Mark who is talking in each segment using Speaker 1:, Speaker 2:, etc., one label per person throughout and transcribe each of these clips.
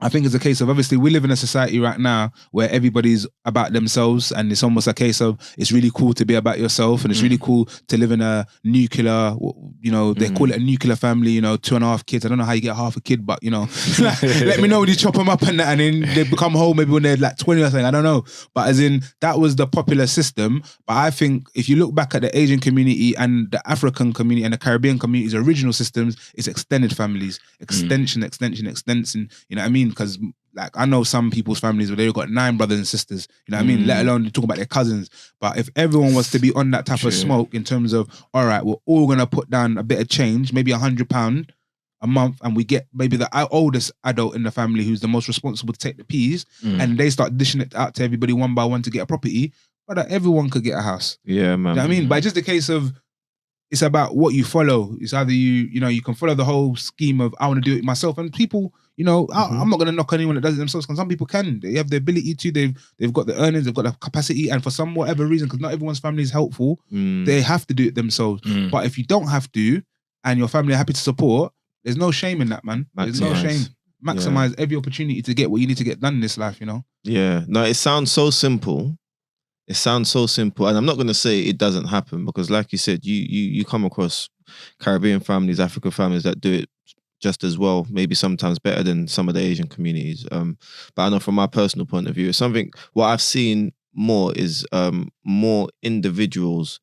Speaker 1: I think it's a case of, obviously, we live in a society right now where everybody's about themselves, and it's almost a case of it's really cool to be about yourself, and it's really cool to live in a nuclear, they call it a nuclear family, 2.5 kids. I don't know how you get half a kid, but, like, let me know when you chop them up and then they become home maybe when they're like 20 or something. I don't know. But as in, that was the popular system. But I think if you look back at the Asian community and the African community and the Caribbean community's original systems, it's extended families, extension. You know what I mean? Because like I know some people's families where they've got 9 brothers and sisters, you know what I mean? Let alone talk about their cousins. But if everyone was to be on that type of smoke in terms of, all right, we're all going to put down a bit of change, maybe £100 a month, and we get maybe the oldest adult in the family who's the most responsible to take the peas, and they start dishing it out to everybody one by one to get a property, but everyone could get a house.
Speaker 2: Yeah, man.
Speaker 1: You know what I mean? But it's just a case of, it's about what you follow. It's either you can follow the whole scheme of, I want to do it myself, and people, I'm not going to knock anyone that does it themselves, because some people can. They have the ability to. They've got the earnings, they've got the capacity, and for some whatever reason, because not everyone's family is helpful, they have to do it themselves. But if you don't have to, and your family are happy to support, there's no shame in that, man. There's no shame. Maximize every opportunity to get what you need to get done in this life,
Speaker 2: Yeah. No, it sounds so simple. And I'm not going to say it doesn't happen, because like you said, you come across Caribbean families, African families that do it just as well, maybe sometimes better than some of the Asian communities. But I know from my personal point of view, what I've seen more is more individuals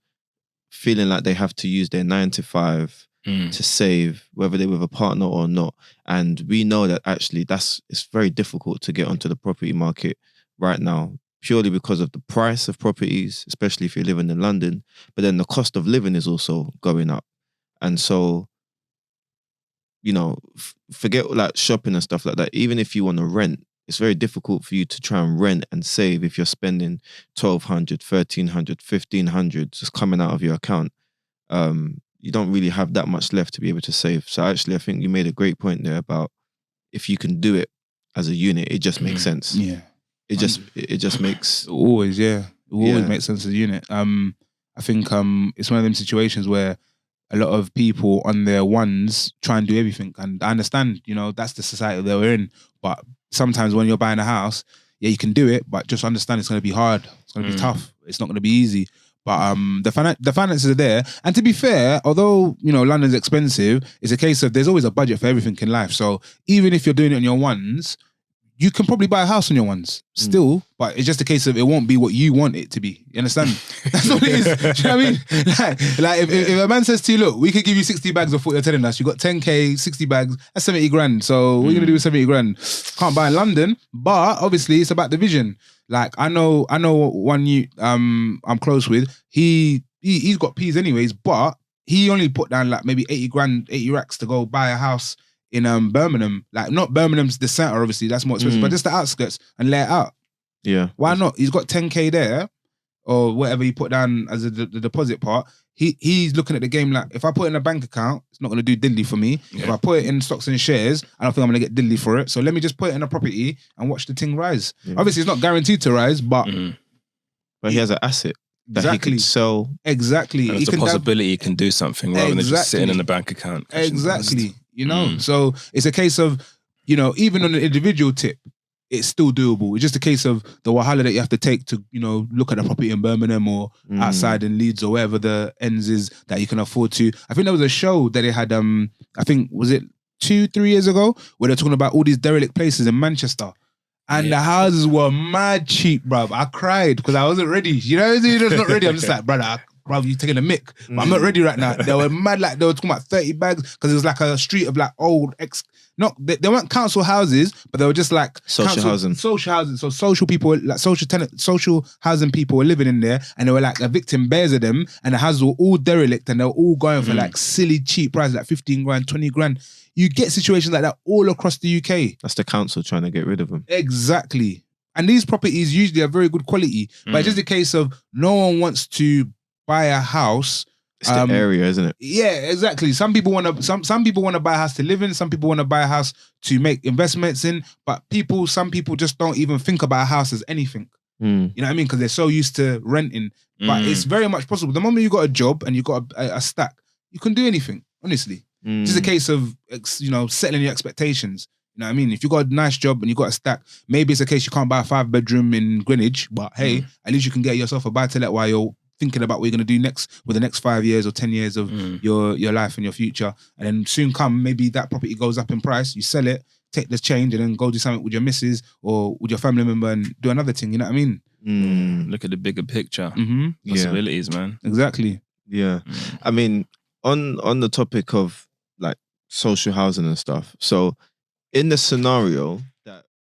Speaker 2: feeling like they have to use their 9 to 5 to save, whether they're with a partner or not. And we know that actually it's very difficult to get onto the property market right now, purely because of the price of properties, especially if you're living in London. But then the cost of living is also going up. And so, forget like shopping and stuff like that. Even if you want to rent, it's very difficult for you to try and rent and save if you're spending $1,200, $1,300, $1,500 just coming out of your account. You don't really have that much left to be able to save. So actually, I think you made a great point there about if you can do it as a unit, it just makes sense.
Speaker 1: Yeah.
Speaker 2: It just makes...
Speaker 1: It always makes sense as a unit. I think it's one of them situations where a lot of people on their ones try and do everything. And I understand, that's the society that we're in. But sometimes when you're buying a house, you can do it, but just understand it's going to be hard. It's going to be tough. It's not going to be easy. But the finances are there. And to be fair, although, London's expensive, it's a case of there's always a budget for everything in life. So even if you're doing it on your ones, you can probably buy a house on your ones still, but it's just a case of it won't be what you want it to be. You understand? That's all it is. Do you know what I mean? Like if a man says to you, look, we could give you 60 bags of what you're telling us. You got 10K, 60 bags, that's 70 grand. So what are you gonna do with 70 grand? Can't buy in London, but obviously it's about the vision. Like I know one you I'm close with. He's got peas anyways, but he only put down like maybe 80 grand, 80 racks to go buy a house in Birmingham. Like not Birmingham's the centre, obviously, that's more expensive, but just the outskirts, and lay it out. Yeah. Why not? He's got 10K there, or whatever he put down as the deposit part. He's looking at the game like, if I put it in a bank account, it's not going to do diddly for me. Yeah. If I put it in stocks and shares, I don't think I'm going to get diddly for it. So let me just put it in a property and watch the thing rise. Yeah. Obviously, it's not guaranteed to rise, but...
Speaker 2: But he has an asset that he could sell.
Speaker 3: Exactly. And it's a possibility he can do something rather than just sitting in a bank account.
Speaker 1: Exactly. So it's a case of, even on an individual tip, it's still doable. It's just a case of the wahala that you have to take to, look at a property in Birmingham or outside in Leeds or wherever the ends is that you can afford to. I think there was a show that they had, I think, was it 2-3 years ago, where they're talking about all these derelict places in Manchester. And the houses were mad cheap, bruv. I cried because I wasn't ready. You're just not ready. I'm just like, brother, bruv, you taking a mick. But I'm not ready right now. They were mad, like they were talking about 30 bags because it was like a street of like old they weren't council houses, but they were just like
Speaker 2: social housing.
Speaker 1: So social people, like social housing people were living in there, and they were like evicting bears of them, and the houses were all derelict, and they were all going for like silly cheap prices, like 15 grand, 20 grand. You get situations like that all across the UK.
Speaker 2: That's the council trying to get rid of them.
Speaker 1: Exactly. And these properties usually are very good quality, but it's just a case of no one wants to buy a house.
Speaker 2: It's the area, isn't it?
Speaker 1: Yeah, exactly. Some people want to. Some people want to buy a house to live in. Some people want to buy a house to make investments in. But some people just don't even think about a house as anything. You know what I mean? Because they're so used to renting. But it's very much possible. The moment you got a job and you got a stack, you can do anything. Honestly, it's just a case of settling your expectations. You know what I mean? If you got a nice job and you got a stack, maybe it's a case you can't buy a 5-bedroom in Greenwich, but hey, at least you can get yourself a buy-to-let while you're thinking about what you're going to do next with the next 5 years or 10 years of your life and your future. And then soon come, maybe that property goes up in price, you sell it, take the change and then go do something with your missus or with your family member and do another thing, you know what I mean?
Speaker 3: Look at the bigger picture. Possibilities, man.
Speaker 1: Exactly.
Speaker 2: Yeah. I mean, on the topic of like social housing and stuff, so in the scenario